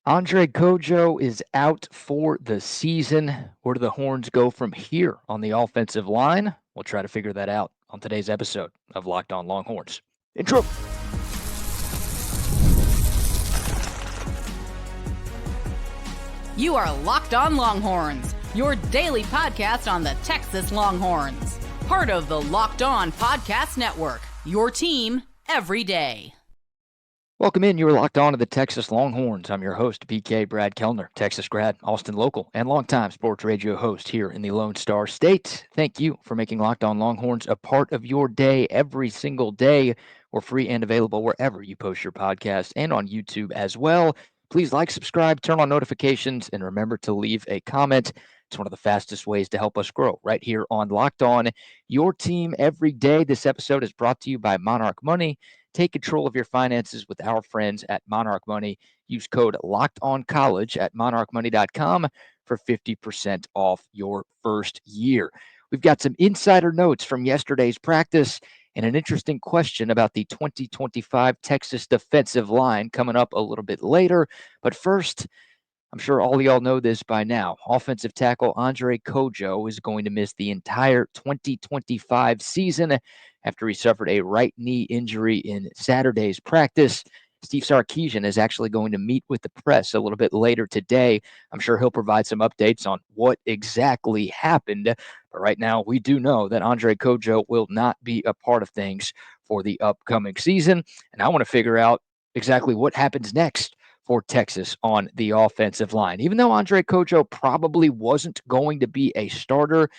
Andre Cojoe is out for the season. Where do the Horns go from here on the offensive line? We'll try to figure that out on today's episode of Locked On Longhorns. Intro. You are Locked On Longhorns, your daily podcast on the Texas Longhorns. Part of the Locked On Podcast Network, your team every day. Welcome in. You're locked on to the Texas Longhorns. I'm your host, BK Brad Kellner, Texas grad, Austin local, and longtime sports radio host here in the Lone Star State. Thank you for making Locked On Longhorns a part of your day every single day. We're free and available wherever you post your podcast and on YouTube as well. Please like, subscribe, turn on notifications, and remember to leave a comment. It's one of the fastest ways to help us grow right here on Locked On, your team every day. This episode is brought to you by Monarch Money. Take control of your finances with our friends at Monarch Money. Use code LOCKEDONCOLLEGE at monarchmoney.com for 50% off your first year. We've got some insider notes from yesterday's practice and an interesting question about the 2025 Texas defensive line coming up a little bit later. But first, I'm sure all of y'all know this by now. Offensive tackle Andre Cojoe is going to miss the entire 2025 season after he suffered a right knee injury in Saturday's practice. Steve Sarkisian is actually going to meet with the press a little bit later today. I'm sure he'll provide some updates on what exactly happened. But right now, we do know that Andre Cojoe will not be a part of things for the upcoming season. And I want to figure out exactly what happens next for Texas on the offensive line. Even though Andre Cojoe probably wasn't going to be a starter,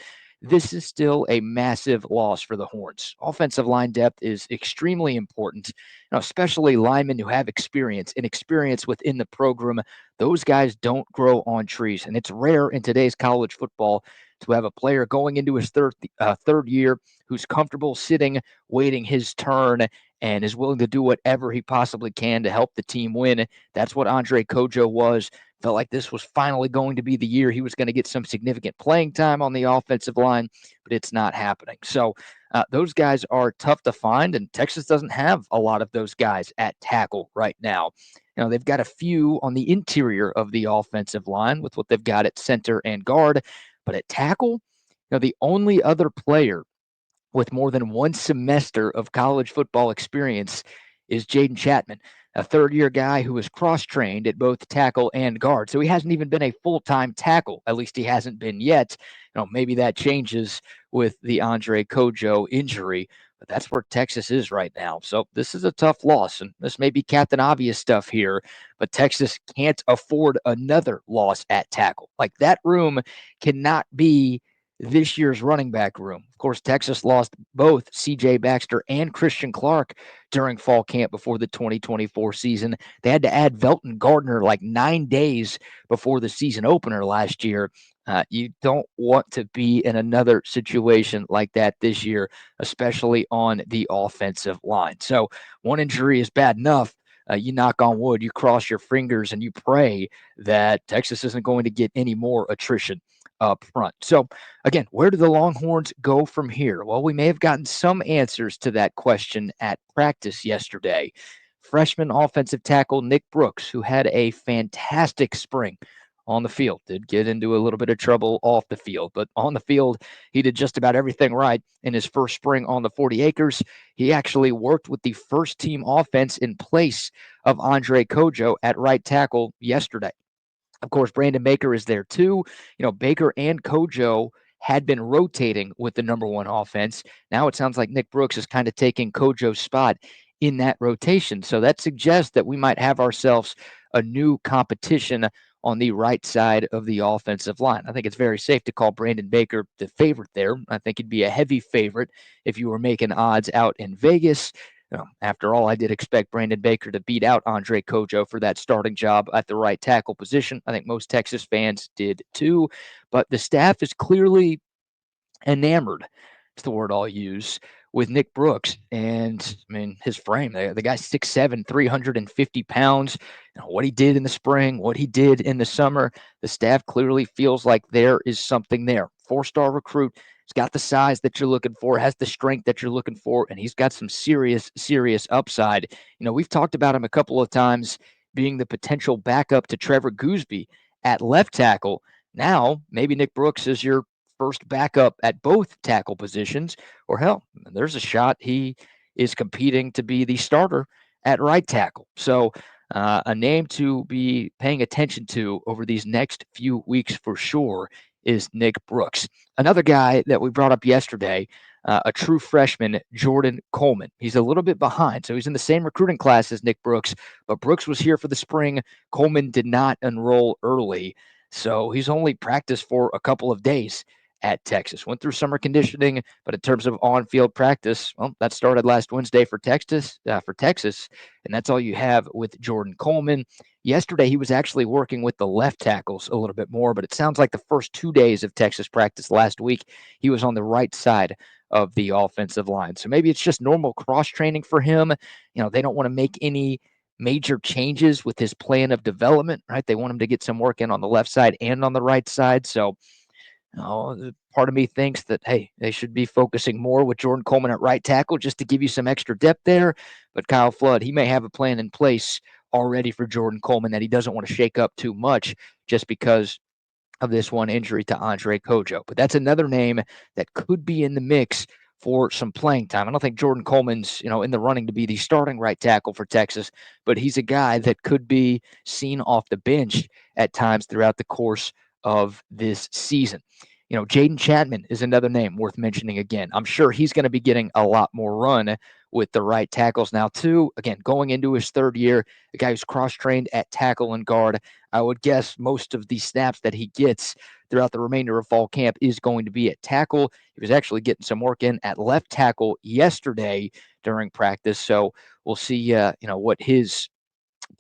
this is still a massive loss for the Horns. Offensive line depth is extremely important, especially linemen who have experience and experience within the program. Those guys don't grow on trees, and it's rare in today's college football to have a player going into his third year who's comfortable sitting, waiting his turn, and is willing to do whatever he possibly can to help the team win. That's what Andre Cojoe was. Felt like this was finally going to be the year he was going to get some significant playing time on the offensive line, but it's not happening. So those guys are tough to find, and Texas doesn't have a lot of those guys at tackle right now. They've got a few on the interior of the offensive line with what they've got at center and guard, but at tackle, the only other player with more than one semester of college football experience is Jaden Chapman, a third-year guy who was cross-trained at both tackle and guard. So he hasn't even been a full-time tackle. At least he hasn't been yet. Maybe that changes with the Andre Cojoe injury, but that's where Texas is right now. So this is a tough loss, and this may be Captain Obvious stuff here, but Texas can't afford another loss at tackle. Like, that room cannot be this year's running back room. Of course, Texas lost both C.J. Baxter and Christian Clark during fall camp before the 2024 season. They had to add Velton Gardner like 9 days before the season opener last year. You don't want to be in another situation like that this year, especially on the offensive line. So one injury is bad enough. You knock on wood, you cross your fingers, and you pray that Texas isn't going to get any more attrition up front. So, again, where do the Longhorns go from here? Well, we may have gotten some answers to that question at practice yesterday. Freshman offensive tackle Nick Brooks, who had a fantastic spring on the field, did get into a little bit of trouble off the field, but on the field, he did just about everything right in his first spring on the 40 acres. He actually worked with the first team offense in place of Andre Cojoe at right tackle yesterday. Of course, Brandon Baker is there too. Baker and Kojo had been rotating with the number one offense. Now it sounds like Nick Brooks is kind of taking Kojo's spot in that rotation. So that suggests that we might have ourselves a new competition on the right side of the offensive line. I think it's very safe to call Brandon Baker the favorite there. I think he'd be a heavy favorite if you were making odds out in Vegas. After all, I did expect Brandon Baker to beat out Andre Cojoe for that starting job at the right tackle position. I think most Texas fans did too. But the staff is clearly enamored, it's the word I'll use, with Nick Brooks. And, his frame, the guy's 6'7", 350 pounds. What he did in the spring, what he did in the summer, the staff clearly feels like there is something there. 4-star recruit. He's got the size that you're looking for, has the strength that you're looking for, and he's got some serious upside. We've talked about him a couple of times being the potential backup to Trevor Goosby at left tackle. Now, maybe Nick Brooks is your first backup at both tackle positions, or hell, there's a shot he is competing to be the starter at right tackle. So, a name to be paying attention to over these next few weeks for sure is Nick Brooks. Another guy that we brought up yesterday, a true freshman, Jordan Coleman. He's a little bit behind, so he's in the same recruiting class as Nick Brooks, but Brooks was here for the spring. Coleman did not enroll early, so he's only practiced for a couple of days at Texas. Went through summer conditioning, but in terms of on-field practice, well, that started last Wednesday for Texas, and that's all you have with Jordan Coleman. Yesterday, he was actually working with the left tackles a little bit more, but it sounds like the first 2 days of Texas practice last week, he was on the right side of the offensive line. So maybe it's just normal cross training for him. They don't want to make any major changes with his plan of development, right? They want him to get some work in on the left side and on the right side. So part of me thinks that, hey, they should be focusing more with Jordan Coleman at right tackle just to give you some extra depth there. But Kyle Flood, he may have a plan in place already for Jordan Coleman that he doesn't want to shake up too much just because of this one injury to Andre Cojo. But that's another name that could be in the mix for some playing time. I don't think Jordan Coleman's, in the running to be the starting right tackle for Texas, but he's a guy that could be seen off the bench at times throughout the course of this season. Jaden Chapman is another name worth mentioning again. I'm sure he's going to be getting a lot more run with the right tackles now, too. Again, going into his third year, a guy who's cross-trained at tackle and guard. I would guess most of the snaps that he gets throughout the remainder of fall camp is going to be at tackle. He was actually getting some work in at left tackle yesterday during practice. So we'll see, what his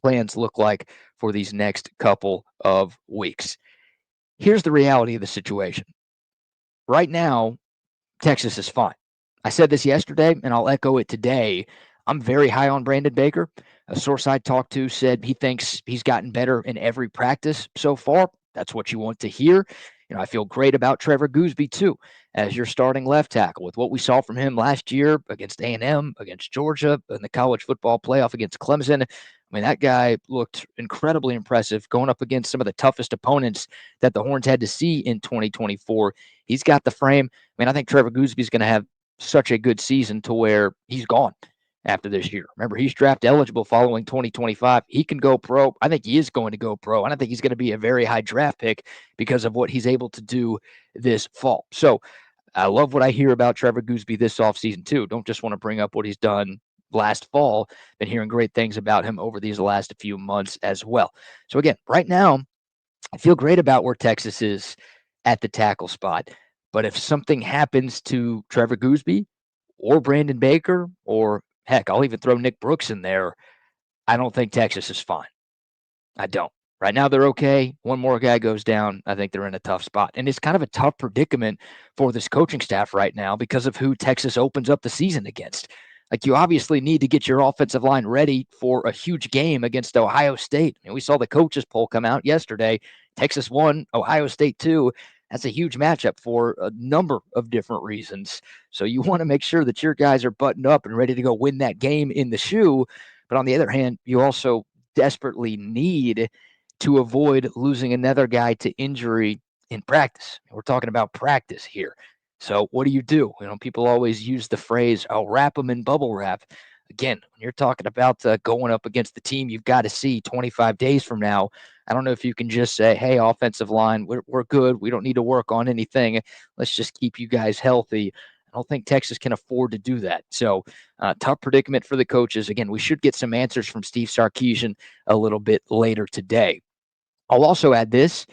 plans look like for these next couple of weeks. Here's the reality of the situation. Right now, Texas is fine. I said this yesterday, and I'll echo it today. I'm very high on Brandon Baker. A source I talked to said he thinks he's gotten better in every practice so far. That's what you want to hear. I feel great about Trevor Goosby, too, as your starting left tackle. With what we saw from him last year against A&M, against Georgia, in the college football playoff against Clemson, that guy looked incredibly impressive going up against some of the toughest opponents that the Horns had to see in 2024. He's got the frame. I think Trevor Goosby is going to have such a good season to where he's gone after this year. Remember, he's draft eligible following 2025. He can go pro. I think he is going to go pro. I don't think he's going to be a very high draft pick because of what he's able to do this fall. So I love what I hear about Trevor Goosby this offseason, too. Don't just want to bring up what he's done last fall. Been hearing great things about him over these last few months as well. So again, right now, I feel great about where Texas is at the tackle spot. But if something happens to Trevor Goosby or Brandon Baker, or heck, I'll even throw Nick Brooks in there, I don't think Texas is fine. I don't. Right now, they're okay. One more guy goes down. I think they're in a tough spot. And it's kind of a tough predicament for this coaching staff right now because of who Texas opens up the season against. Like, you obviously need to get your offensive line ready for a huge game against Ohio State. We saw the coaches poll come out yesterday. Texas won, Ohio State 2. That's a huge matchup for a number of different reasons. So you want to make sure that your guys are buttoned up and ready to go win that game in the shoe. But on the other hand, you also desperately need to avoid losing another guy to injury in practice. We're talking about practice here. So what do? People always use the phrase, "I'll wrap them in bubble wrap." Again, when you're talking about going up against the team you've got to see 25 days from now, I don't know if you can just say, "Hey, offensive line, we're good. We don't need to work on anything. Let's just keep you guys healthy." I don't think Texas can afford to do that. So tough predicament for the coaches. Again, we should get some answers from Steve Sarkisian a little bit later today. I'll also add this.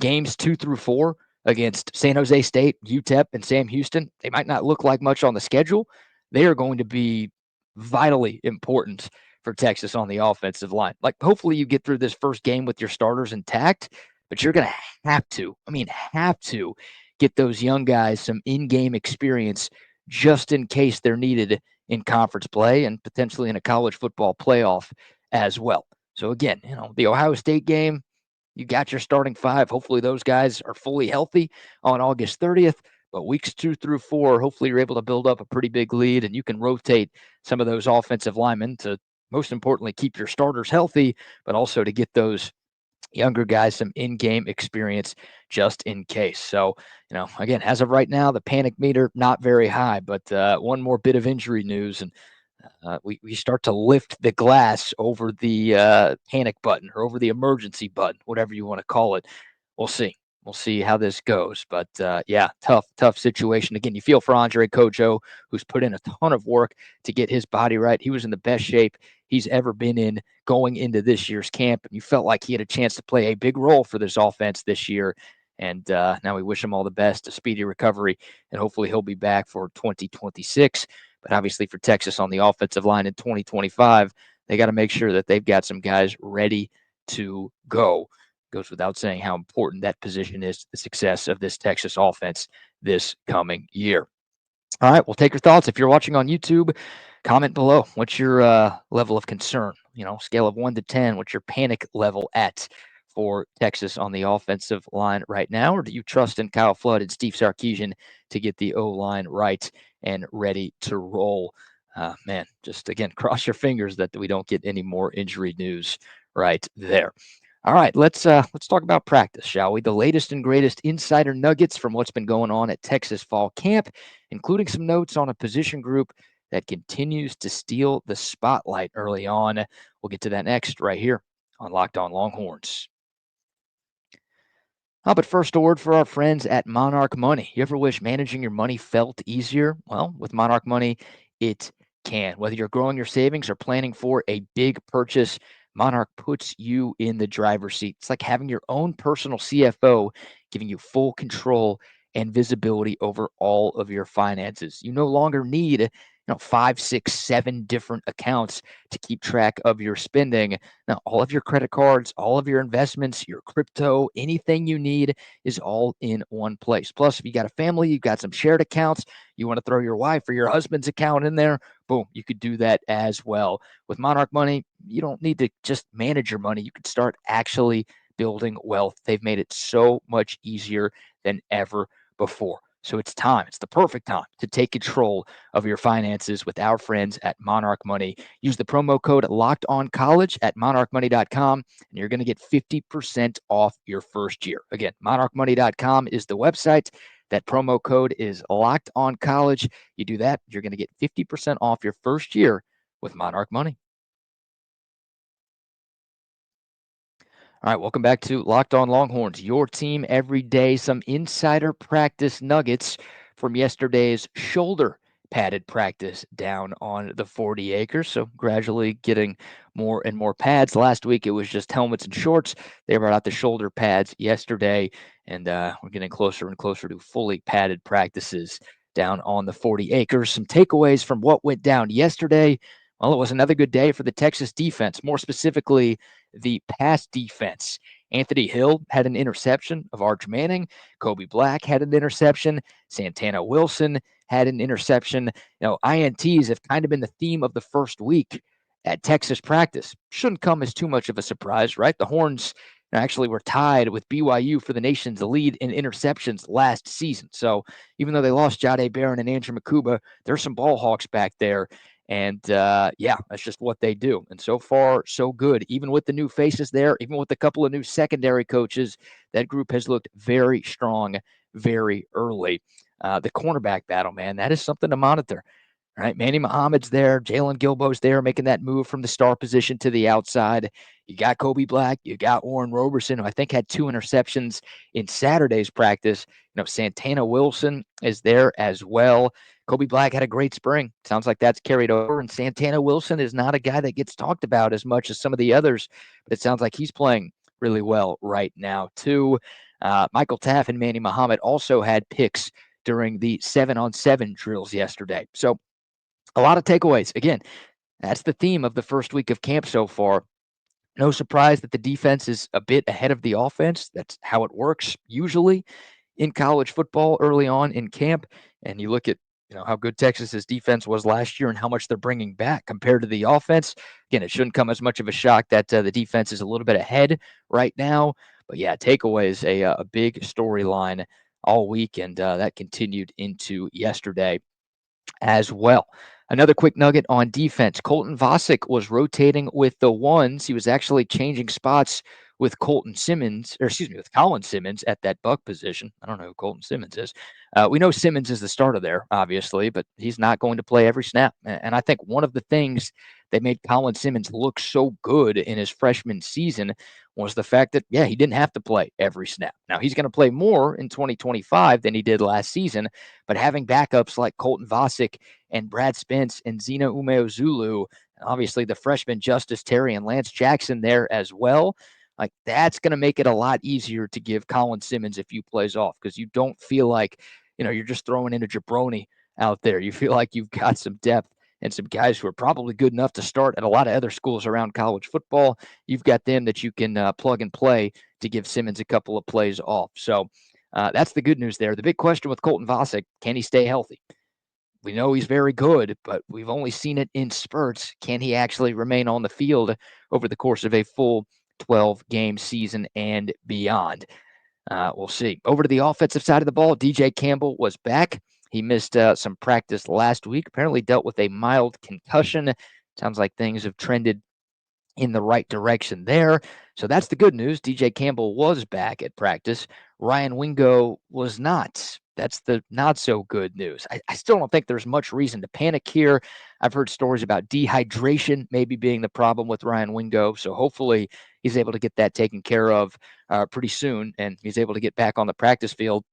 Games 2 through 4 against San Jose State, UTEP, and Sam Houston, they might not look like much on the schedule. They are going to be vitally important for Texas on the offensive line. Like, hopefully you get through this first game with your starters intact, but you're going to have to get those young guys some in-game experience just in case they're needed in conference play and potentially in a college football playoff as well. So again, the Ohio State game, you got your starting 5. Hopefully those guys are fully healthy on August 30th. But weeks 2 through 4, hopefully you're able to build up a pretty big lead and you can rotate some of those offensive linemen to most importantly, keep your starters healthy, but also to get those younger guys some in-game experience just in case. So, again, as of right now, the panic meter not very high, but one more bit of injury news, and we start to lift the glass over the panic button or over the emergency button, whatever you want to call it. We'll see. We'll see how this goes. But yeah, tough situation. Again, you feel for Andre Cojoe, who's put in a ton of work to get his body right. He was in the best shape he's ever been in going into this year's camp. And you felt like he had a chance to play a big role for this offense this year. And now we wish him all the best, a speedy recovery, and hopefully he'll be back for 2026. But obviously for Texas on the offensive line in 2025, they got to make sure that they've got some guys ready to go. Goes without saying how important that position is to the success of this Texas offense this coming year. All right, well, take your thoughts. If you're watching on YouTube, comment below. What's your level of concern? Scale of 1 to 10. What's your panic level at for Texas on the offensive line right now? Or do you trust in Kyle Flood and Steve Sarkisian to get the O-line right and ready to roll? Man, just again, cross your fingers that we don't get any more injury news right there. All right, let's talk about practice, shall we? The latest and greatest insider nuggets from what's been going on at Texas Fall Camp, including some notes on a position group that continues to steal the spotlight early on. We'll get to that next right here on Locked On Longhorns. But first, a word for our friends at Monarch Money. You ever wish managing your money felt easier? Well, with Monarch Money, it can. Whether you're growing your savings or planning for a big purchase, Monarch puts you in the driver's seat. It's like having your own personal CFO, giving you full control and visibility over all of your finances. You no longer need 5, 6, 7 different accounts to keep track of your spending. Now, all of your credit cards, all of your investments, your crypto, anything you need is all in one place. Plus, if you got a family, you've got some shared accounts, you want to throw your wife or your husband's account in there, boom, you could do that as well. With Monarch Money, you don't need to just manage your money. You can start actually building wealth. They've made it so much easier than ever before. So it's time. It's the perfect time to take control of your finances with our friends at Monarch Money. Use the promo code LOCKEDONCOLLEGE at monarchmoney.com, and you're going to get 50% off your first year. Again, monarchmoney.com is the website. That promo code is LOCKEDONCOLLEGE. You do that, you're going to get 50% off your first year with Monarch Money. All right, welcome back to Locked On Longhorns, your team every day. Some insider practice nuggets from yesterday's shoulder padded practice down on the 40 acres. So gradually getting more and more pads. Last week it was just helmets and shorts. They brought out the shoulder pads yesterday, and we're getting closer and closer to fully padded practices down on the 40 acres. Some takeaways from what went down yesterday. Well, it was another good day for the Texas defense, more specifically the pass defense. Anthony Hill had an interception of Arch Manning. Kobe Black had an interception. Santana Wilson had an interception. INTs have kind of been the theme of the first week at Texas practice. Shouldn't come as too much of a surprise, right? The Horns actually were tied with BYU for the nation's lead in interceptions last season. So even though they lost Jahdae Barron and Andrew Makuba, there's some ball hawks back there. And yeah, that's just what they do. And so far, so good. Even with the new faces there, even with a couple of new secondary coaches, that group has looked very strong very early. The cornerback battle, man, that is something to monitor. Right, Manny Muhammad's there, Jalen Gilbo's there, making that move from the star position to the outside. You got Kobe Black, you got Warren Roberson, who I think had 2 interceptions in Saturday's practice. Santana Wilson is there as well. Kobe Black had a great spring. Sounds like that's carried over. And Santana Wilson is not a guy that gets talked about as much as some of the others, but it sounds like he's playing really well right now, too. Michael Taff and Manny Muhammad also had picks during the 7-on-7 drills yesterday. So a lot of takeaways. Again, that's the theme of the first week of camp so far. No surprise that the defense is a bit ahead of the offense. That's how it works usually in college football early on in camp. And you look at how good Texas's defense was last year and how much they're bringing back compared to the offense. Again, it shouldn't come as much of a shock that the defense is a little bit ahead right now. But yeah, takeaways, a big storyline all week, and that continued into yesterday as well. Another quick nugget on defense. Colton Vasek was rotating with the ones. He was actually changing spots with with Colin Simmons at that buck position. I don't know who Colton Simmons is. We know Simmons is the starter there, obviously, but he's not going to play every snap. And I think one of the things that made Colin Simmons look so good in his freshman season was the fact that, he didn't have to play every snap. Now, he's going to play more in 2025 than he did last season, but having backups like Colton Vasek and Brad Spence and Zena Umeozulu, and obviously the freshman Justice Terry and Lance Jackson there as well, like that's going to make it a lot easier to give Colin Simmons a few plays off because you don't feel like, you're just throwing in a jabroni out there. You feel like you've got some depth and some guys who are probably good enough to start at a lot of other schools around college football. You've got them that you can plug and play to give Simmons a couple of plays off. So that's the good news there. The big question with Colton Vasek, can he stay healthy? We know he's very good, but we've only seen it in spurts. Can he actually remain on the field over the course of a full 12-game season and beyond? We'll see. Over to the offensive side of the ball, DJ Campbell was back. He missed some practice last week, apparently dealt with a mild concussion. Sounds like things have trended in the right direction there. So that's the good news. DJ Campbell was back at practice. Ryan Wingo was not. That's the not so good news. I still don't think there's much reason to panic here. I've heard stories about dehydration maybe being the problem with Ryan Wingo. So hopefully he's able to get that taken care of pretty soon and he's able to get back on the practice field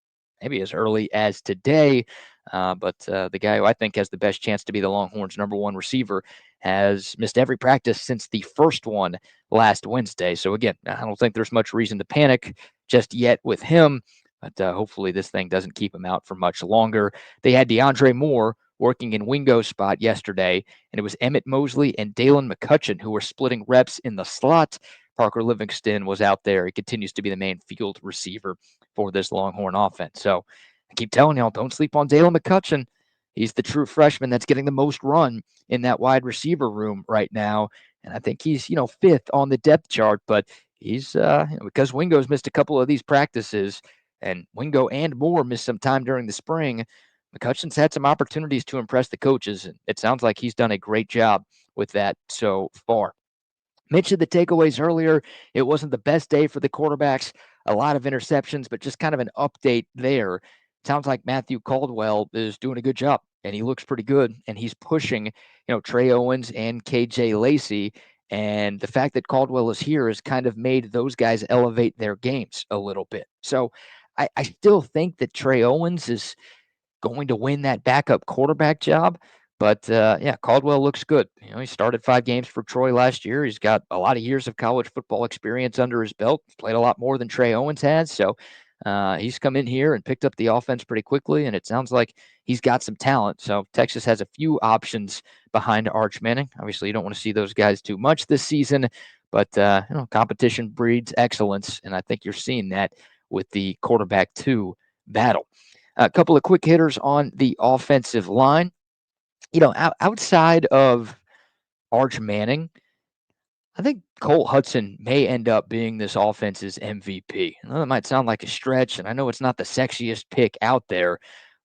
maybe as early as today. But the guy who I think has the best chance to be the Longhorns' number one receiver has missed every practice since the first one last Wednesday. So again, I don't think there's much reason to panic just yet with him, but hopefully this thing doesn't keep him out for much longer. They had DeAndre Moore working in Wingo's spot yesterday, and it was Emmett Mosley and Dalen McCutcheon who were splitting reps in the slot. Parker Livingston was out there. He continues to be the main field receiver for this Longhorn offense. So I keep telling y'all, don't sleep on Dalen McCutcheon. He's the true freshman that's getting the most run in that wide receiver room right now. And I think he's, fifth on the depth chart, but he's, because Wingo's missed a couple of these practices and Wingo and Moore missed some time during the spring, McCutcheon's had some opportunities to impress the coaches. And it sounds like he's done a great job with that so far. Mentioned the takeaways earlier. It wasn't the best day for the quarterbacks. A lot of interceptions, but just kind of an update there. Sounds like Matthew Caldwell is doing a good job, and he looks pretty good, and he's pushing, Trey Owens and KJ Lacey. And the fact that Caldwell is here has kind of made those guys elevate their games a little bit. So I still think that Trey Owens is going to win that backup quarterback job. But Caldwell looks good. He started 5 games for Troy last year. He's got a lot of years of college football experience under his belt. Played a lot more than Trey Owens has. So he's come in here and picked up the offense pretty quickly, and it sounds like he's got some talent. So Texas has a few options behind Arch Manning. Obviously, you don't want to see those guys too much this season, but competition breeds excellence, and I think you're seeing that with the quarterback 2 battle. A couple of quick hitters on the offensive line. Outside of Arch Manning, I think Cole Hudson may end up being this offense's MVP. I know that might sound like a stretch, and I know it's not the sexiest pick out there,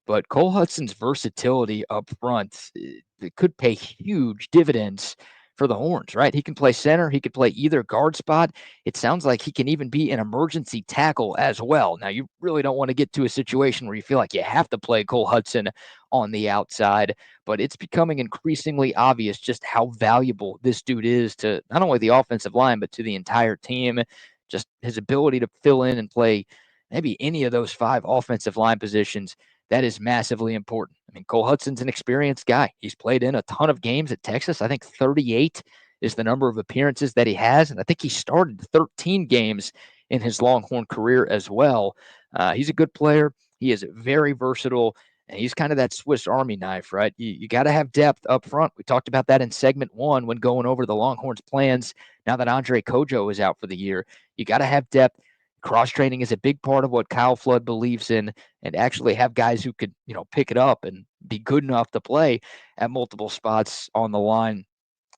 but Cole Hudson's versatility up front, it could pay huge dividends for the Horns, right? He can play center. He could play either guard spot. It sounds like he can even be an emergency tackle as well. Now, you really don't want to get to a situation where you feel like you have to play Cole Hudson on the outside, but it's becoming increasingly obvious just how valuable this dude is to not only the offensive line, but to the entire team. Just his ability to fill in and play maybe any of those 5 offensive line positions, that is massively important. I mean, Cole Hudson's an experienced guy. He's played in a ton of games at Texas. I think 38 is the number of appearances that he has, and I think he started 13 games in his Longhorn career as well. He's a good player. He is very versatile, and he's kind of that Swiss Army knife, right? You got to have depth up front. We talked about that in segment 1 when going over the Longhorns' plans. Now that Andre Cojoe is out for the year, you got to have depth. Cross-training is a big part of what Kyle Flood believes in, and actually have guys who could, pick it up and be good enough to play at multiple spots on the line.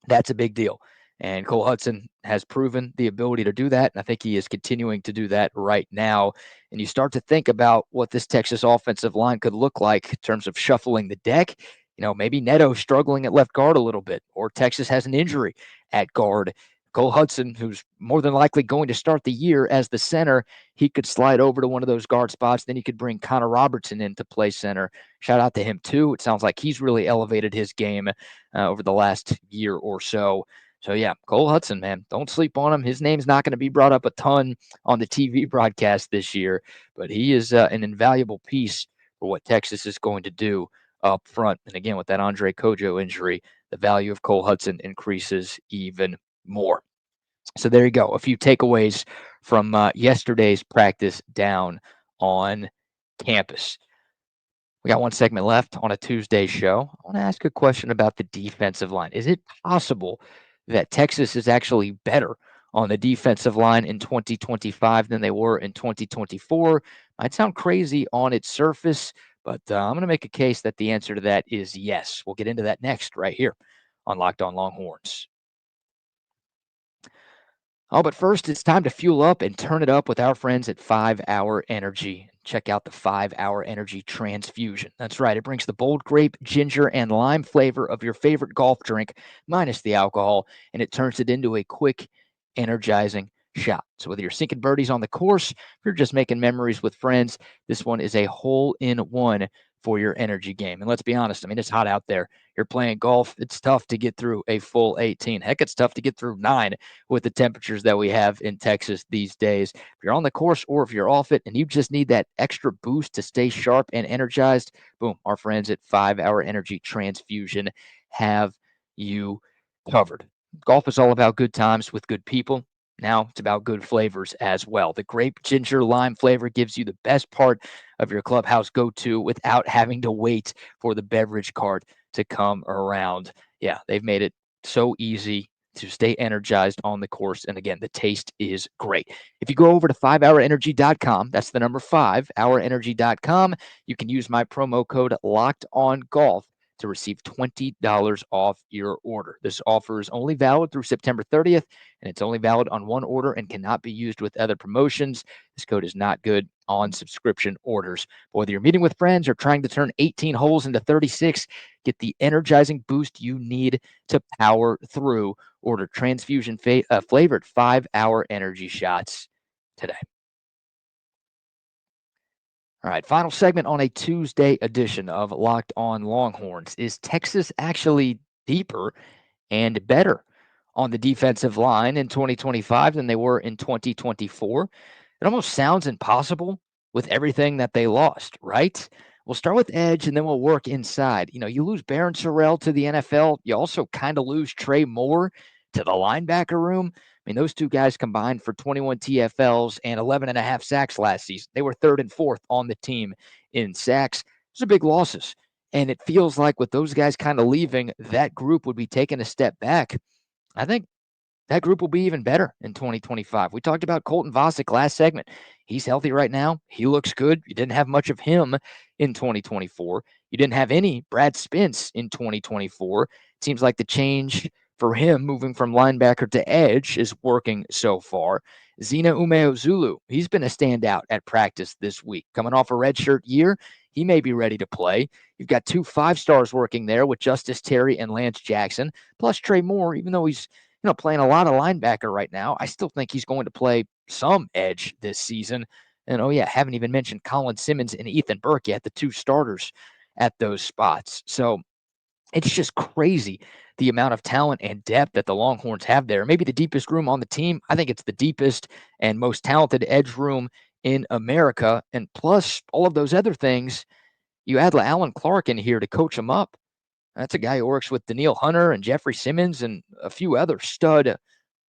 That's a big deal. And Cole Hudson has proven the ability to do that, and I think he is continuing to do that right now. And you start to think about what this Texas offensive line could look like in terms of shuffling the deck. Maybe Neto struggling at left guard a little bit, or Texas has an injury at guard. Cole Hudson, who's more than likely going to start the year as the center, he could slide over to one of those guard spots. Then you could bring Connor Robertson in to play center. Shout out to him, too. It sounds like he's really elevated his game over the last year or so. So, yeah, Cole Hudson, man, don't sleep on him. His name's not going to be brought up a ton on the TV broadcast this year, but he is an invaluable piece for what Texas is going to do up front. And again, with that Andre Cojoe injury, the value of Cole Hudson increases even more. So there you go. A few takeaways from yesterday's practice down on campus. We got one segment left on a Tuesday show. I want to ask a question about the defensive line. Is it possible that Texas is actually better on the defensive line in 2025 than they were in 2024? Might sound crazy on its surface, but I'm going to make a case that the answer to that is yes. We'll get into that next right here on Locked On Longhorns. Oh, but first, it's time to fuel up and turn it up with our friends at 5 Hour Energy. Check out the 5 Hour Energy Transfusion. That's right, it brings the bold grape, ginger, and lime flavor of your favorite golf drink, minus the alcohol, and it turns it into a quick, energizing shot. So whether you're sinking birdies on the course, if you're just making memories with friends, this one is a hole-in-one for your energy game. And let's be honest, I mean, it's hot out there. You're playing golf. It's tough to get through a full 18. Heck, it's tough to get through 9 with the temperatures that we have in Texas these days. If you're on the course or if you're off it and you just need that extra boost to stay sharp and energized, boom, our friends at 5 Hour Energy Transfusion have you covered. Golf is all about good times with good people. Now it's about good flavors as well. The grape, ginger, lime flavor gives you the best part of your clubhouse go-to without having to wait for the beverage cart to come around. Yeah, they've made it so easy to stay energized on the course. And again, the taste is great. If you go over to 5hourenergy.com, that's the number 5hourenergy.com, you can use my promo code LOCKEDONGOLF to receive $20 off your order. This offer is only valid through September 30th, and it's only valid on one order and cannot be used with other promotions. This code is not good on subscription orders. But whether you're meeting with friends or trying to turn 18 holes into 36, get the energizing boost you need to power through. Order transfusion flavored 5 Hour Energy shots today. All right, final segment on a Tuesday edition of Locked On Longhorns. Is Texas actually deeper and better on the defensive line in 2025 than they were in 2024? It almost sounds impossible with everything that they lost, right? We'll start with edge and then we'll work inside. You lose Barron Sorrell to the NFL. You also kind of lose Trey Moore to the linebacker room. I mean, those two guys combined for 21 TFLs and 11 and a half sacks last season. They were third and fourth on the team in sacks. Those are big losses. And it feels like with those guys kind of leaving, that group would be taking a step back. I think that group will be even better in 2025. We talked about Colton Vasek last segment. He's healthy right now. He looks good. You didn't have much of him in 2024. You didn't have any Brad Spence in 2024. It seems like the change for him moving from linebacker to edge is working so far. Zina Umeozulu, he's been a standout at practice this week. Coming off a redshirt year, he may be ready to play. You've got 2 5-stars working there with Justice Terry and Lance Jackson, plus Trey Moore, even though he's playing a lot of linebacker right now. I still think he's going to play some edge this season. And haven't even mentioned Colin Simmons and Ethan Burke yet, the 2 starters at those spots. So it's just crazy the amount of talent and depth that the Longhorns have there. Maybe the deepest room on the team. I think it's the deepest and most talented edge room in America. And plus all of those other things, you add Alan Clark in here to coach him up. That's a guy who works with Daniil Hunter and Jeffrey Simmons and a few other stud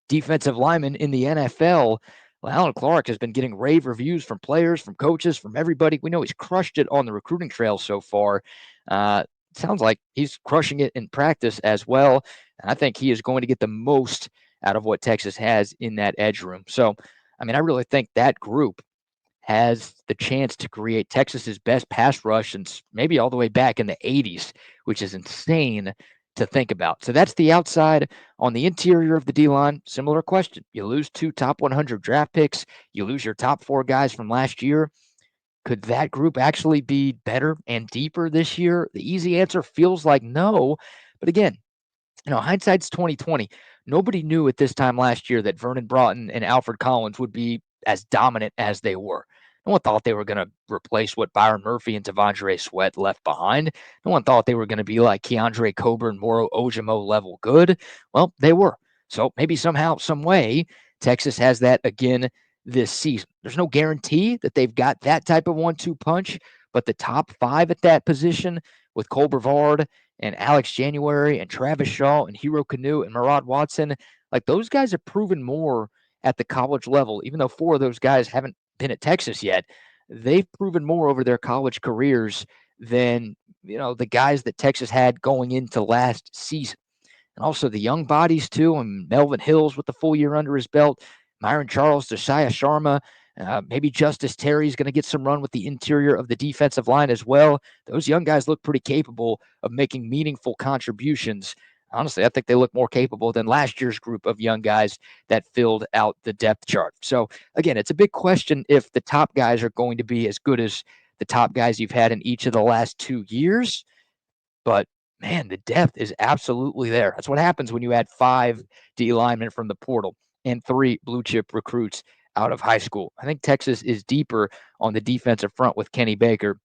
defensive linemen in the NFL. Well, Alan Clark has been getting rave reviews from players, from coaches, from everybody. We know he's crushed it on the recruiting trail so far. Sounds like he's crushing it in practice as well. And I think he is going to get the most out of what Texas has in that edge room. So, I really think that group has the chance to create Texas's best pass rush since maybe all the way back in the 80s, which is insane to think about. So that's the outside. On the interior of the D-line, similar question. You lose 2 top 100 draft picks. You lose your top 4 guys from last year. Could that group actually be better and deeper this year? The easy answer feels like no. But again, hindsight's 2020. Nobody knew at this time last year that Vernon Broughton and Alfred Collins would be as dominant as they were. No one thought they were going to replace what Byron Murphy and Tavondre Sweat left behind. No one thought they were going to be like Keandre Coburn, Moro Ojimo level good. Well, they were. So maybe somehow, some way, Texas has that again this season. There's no guarantee that they've got that type of 1-2 punch, but the top 5 at that position with Cole Brevard and Alex January and Travis Shaw and Hero Canoe and Murad Watson, like those guys have proven more at the college level, even though 4 of those guys haven't been at Texas yet. They've proven more over their college careers than, the guys that Texas had going into last season. And also the young bodies too, and Melvin Hills with the full year under his belt, Myron Charles, Josiah Sharma, maybe Justice Terry's going to get some run with the interior of the defensive line as well. Those young guys look pretty capable of making meaningful contributions. Honestly, I think they look more capable than last year's group of young guys that filled out the depth chart. So again, it's a big question if the top guys are going to be as good as the top guys you've had in each of the last 2 years. But man, the depth is absolutely there. That's what happens when you add 5 D linemen from the portal and 3 blue chip recruits out of high school. I think Texas is deeper on the defensive front with Kenny Baker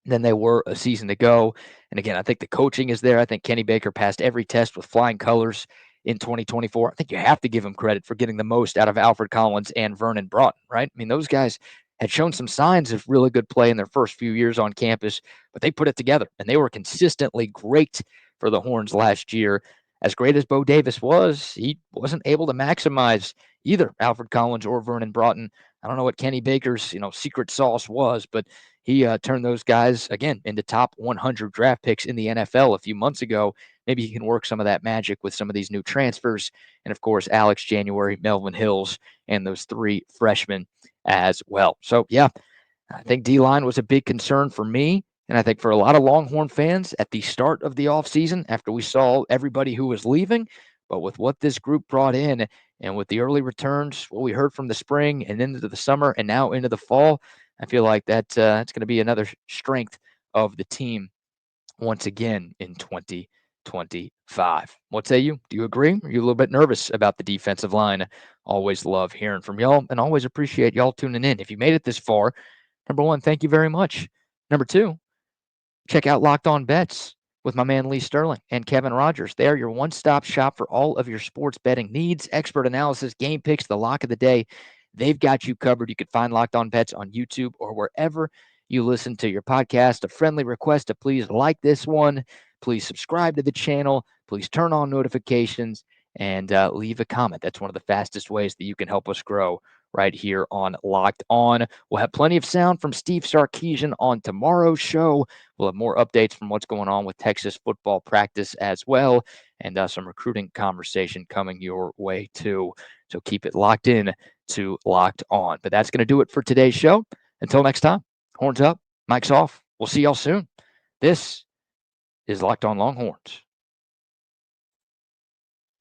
than they were a season ago. And again, I think the coaching is there. I think Kenny Baker passed every test with flying colors in 2024. I think you have to give him credit for getting the most out of Alfred Collins and Vernon Broughton, right? I mean, those guys had shown some signs of really good play in their first few years on campus, but they put it together and they were consistently great for the Horns last year. As great as Bo Davis was, he wasn't able to maximize either Alfred Collins or Vernon Broughton. I don't know what Kenny Baker's, secret sauce was, but he turned those guys, again, into top 100 draft picks in the NFL a few months ago. Maybe he can work some of that magic with some of these new transfers. And, of course, Alex January, Melvin Hills, and those 3 freshmen as well. So, yeah, I think D-line was a big concern for me. And I think for a lot of Longhorn fans at the start of the offseason, after we saw everybody who was leaving, but with what this group brought in and with the early returns, what we heard from the spring and into the summer and now into the fall, I feel like that's going to be another strength of the team once again in 2025. What say you? Do you agree? Are you a little bit nervous about the defensive line? Always love hearing from y'all and always appreciate y'all tuning in. If you made it this far, number 1, thank you very much. Number 2, check out Locked On Bets with my man Lee Sterling and Kevin Rogers. They are your one-stop shop for all of your sports betting needs, expert analysis, game picks, the lock of the day. They've got you covered. You can find Locked On Bets on YouTube or wherever you listen to your podcast. A friendly request to please like this one. Please subscribe to the channel. Please turn on notifications and leave a comment. That's one of the fastest ways that you can help us grow right here on Locked On. We'll have plenty of sound from Steve Sarkisian on tomorrow's show. We'll have more updates from what's going on with Texas football practice as well, and some recruiting conversation coming your way too. So keep it locked in to Locked On. But that's going to do it for today's show. Until next time, horns up, mics off. We'll see y'all soon. This is Locked On Longhorns.